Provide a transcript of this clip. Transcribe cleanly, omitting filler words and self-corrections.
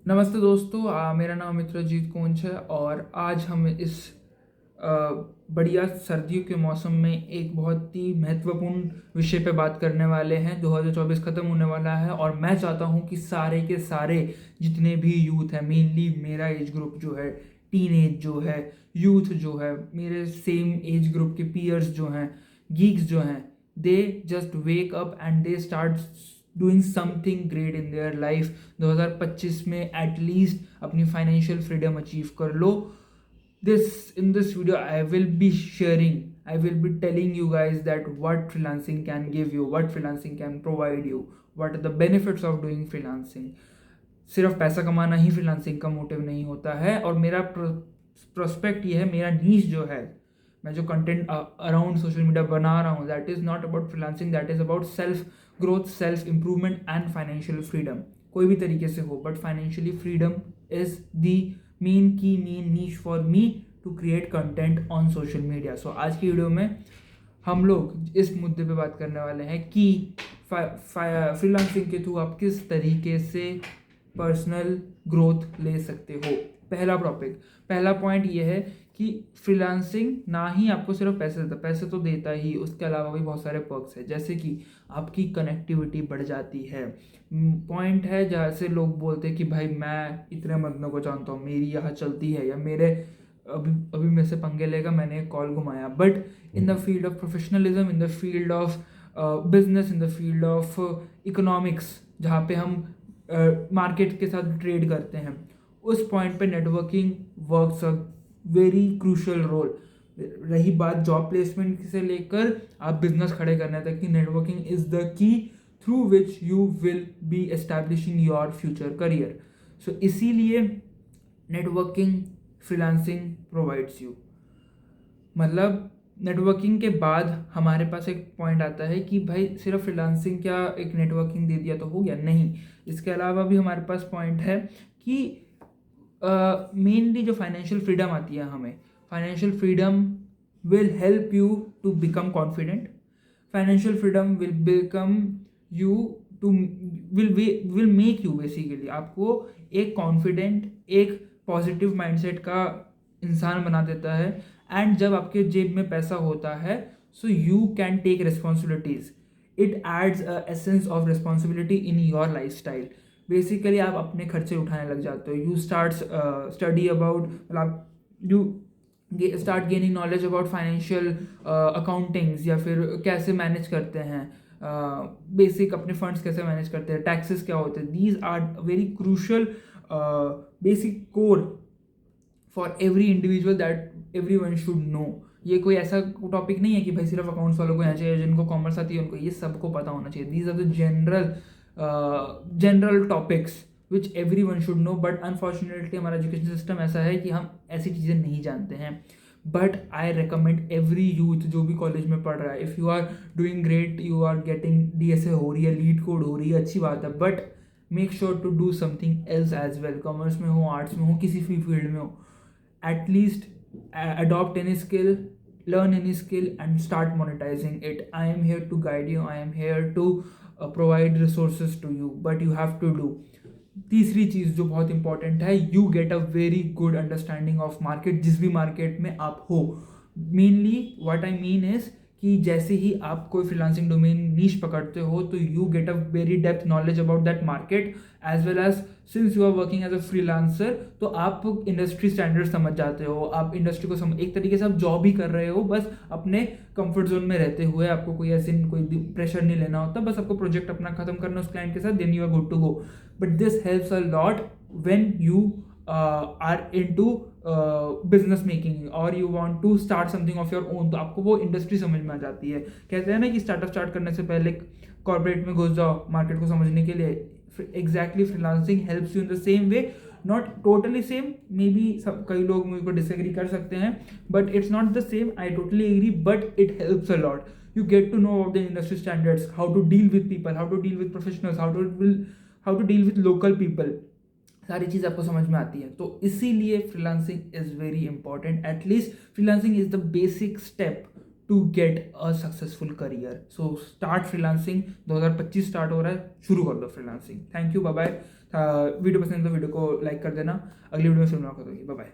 नमस्ते दोस्तों, मेरा नाम मित्रजीत कोंच है और आज हम इस अ, बढ़िया सर्दियों के मौसम में एक बहुत ही महत्वपूर्ण विषय पे बात करने वाले हैं। 2024 ख़त्म होने वाला है और मैं चाहता हूँ कि सारे के सारे जितने भी यूथ हैं, मेनली मेरा एज ग्रुप जो है, टीन एज जो है, यूथ जो है, मेरे सेम एज ग्रुप के पीयर्स जो हैं, गीक्स जो हैं, they just wake up and they start doing something great in their life. 2025 में एटलीस्ट अपनी फाइनेंशियल फ्रीडम अचीव कर लो। In this video I will be telling you guys that what freelancing can give you, what freelancing can provide you, what are the benefits of doing freelancing. सिर्फ पैसा कमाना ही freelancing का motive नहीं होता है। और मेरा प्रोस्पेक्ट ये है, मेरा नीश जो है, मैं जो कंटेंट अराउंड सोशल मीडिया बना रहा हूँ, that is not about freelancing, that is about self growth, self improvement and financial freedom. कोई भी तरीके से हो, but financially freedom is the main niche for me to create content on social media. So आज की video में हम लोग इस मुद्दे पे बात करने वाले हैं कि फ्रीलांसिंग के थ्रू आप किस तरीके से पर्सनल ग्रोथ ले सकते हो। पहला पॉइंट ये है कि फ्रीलांसिंग ना ही आपको सिर्फ पैसे देता, पैसे तो देता ही, उसके अलावा भी बहुत सारे पर्क्स हैं, जैसे कि आपकी कनेक्टिविटी बढ़ जाती है। पॉइंट है जहाँ से लोग बोलते हैं कि भाई मैं इतने बंदों को जानता हूँ, मेरी यहाँ चलती है, या मेरे अभी अभी मेरे से पंगे लेगा, मैंने एक कॉल घुमाया। But in the field of professionalism, in the field of business, in the field of economics, जहाँ पे हम मार्केट के साथ ट्रेड करते हैं, उस पॉइंट पे networking works a very crucial role. रही बात जॉब प्लेसमेंट से लेकर आप बिजनेस खड़े करने तक की, networking is the key through which you will be establishing your future career. So इसीलिए नेटवर्किंग फ्रीलांसिंग प्रोवाइड्स यू। मतलब नेटवर्किंग के बाद हमारे पास एक पॉइंट आता है कि भाई सिर्फ फ्रीलांसिंग क्या एक नेटवर्किंग दे दिया तो हो गया? नहीं, इसके अलावा भी हमारे पास पॉइंट है कि मेनली जो फाइनेंशियल फ्रीडम आती है हमें, financial freedom will help you to become confident. Financial freedom will become you to will make you, basically आपको एक कॉन्फिडेंट, एक पॉजिटिव माइंडसेट का इंसान बना देता है। एंड जब आपके जेब में पैसा होता है, so you can take responsibilities. It adds a essence of responsibility in your life style. Basically आप अपने खर्चे उठाने लग जाते हो। यू स्टार्ट स्टडी अबाउट, मतलब you start gaining knowledge about financial accountings, या फिर कैसे मैनेज करते हैं बेसिक अपने फंड्स, कैसे मैनेज करते हैं, टैक्सेस क्या होते हैं। These are very crucial basic core for every individual that every one should know. ये कोई ऐसा टॉपिक नहीं है कि भाई सिर्फ अकाउंट्स वालों को आना चाहिए, जिनको कॉमर्स आती है उनको, ये सबको पता होना चाहिए। These are the general topics which every one should know. But unfortunately हमारा एजुकेशन सिस्टम ऐसा है कि हम ऐसी चीज़ें नहीं जानते हैं। But I recommend every youth जो भी कॉलेज में पढ़ रहा है, if you are doing great, you are getting DSA हो रही है, लीड कोड हो रही है, अच्छी बात है, but make sure to do something else as well. Commerce में हो, आर्ट्स में हो, किसी भी फील्ड में हो, at least adopt any skill, learn any skill and start monetizing it. I am here to guide you, I am here to provide resources to you, but you have to do। तीसरी चीज़ जो बहुत important है, you get a very good understanding of market, जिस भी market में आप हो। Mainly what I mean is कि जैसे ही आप कोई फ्रीलांसिंग डोमेन नीश पकड़ते हो, तो you get a very depth knowledge about that market, as well as since you are working as a freelancer, तो आप इंडस्ट्री स्टैंडर्ड समझ जाते हो। आप इंडस्ट्री को एक तरीके से आप जॉब ही कर रहे हो, बस अपने कंफर्ट जोन में रहते हुए। आपको कोई ऐसे कोई प्रेशर नहीं लेना होता, बस आपको प्रोजेक्ट अपना खत्म करना उस क्लाइंट के साथ, then you are good to go. But this helps a lot when you are into business making or you want to start something of your own. तो आपको वो इंडस्ट्री समझ में आ जाती है। कहते हैं ना कि स्टार्टअप स्टार्ट करने से पहले कॉर्पोरेट में घुस जाओ मार्केट को समझने के लिए। Exactly freelancing helps you in the same way, not totally same, maybe कई लोग मुझे को डिसएग्री कर सकते हैं, but it's not the same, I totally agree, but it helps a lot. You get to know about the industry standards, how to deal with people, how to deal with professionals, how to deal with local people। सारी चीज़ आपको समझ में आती है। तो इसीलिए freelancing is very important. At least freelancing is the basic step to get a successful career. So start freelancing. 2025 start हो रहा है, शुरू कर दो freelancing. Thank you, bye bye. Video पसंद है तो वीडियो को लाइक कर देना। अगली वीडियो में फिर मुलाकात होगी। Bye bye.